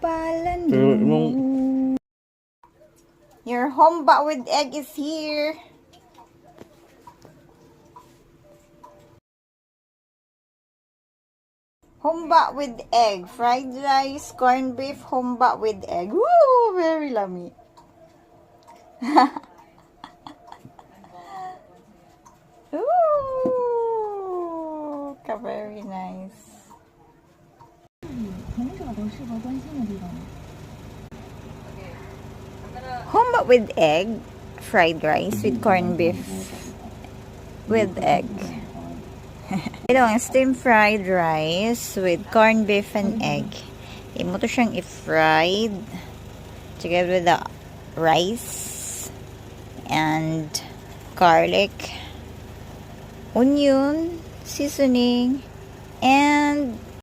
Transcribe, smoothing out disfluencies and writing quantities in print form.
Kapalan mo. Your homba with egg is here. Homba with egg. Fried rice, corned beef, homba with egg. Woo! Very yummy. Ooh! Very nice. Homba with egg. Fried rice with corned beef with egg. Ito, steam fried rice with corned beef and egg. Imo to siyang i-fried together with the rice and garlic, onion, seasoning, and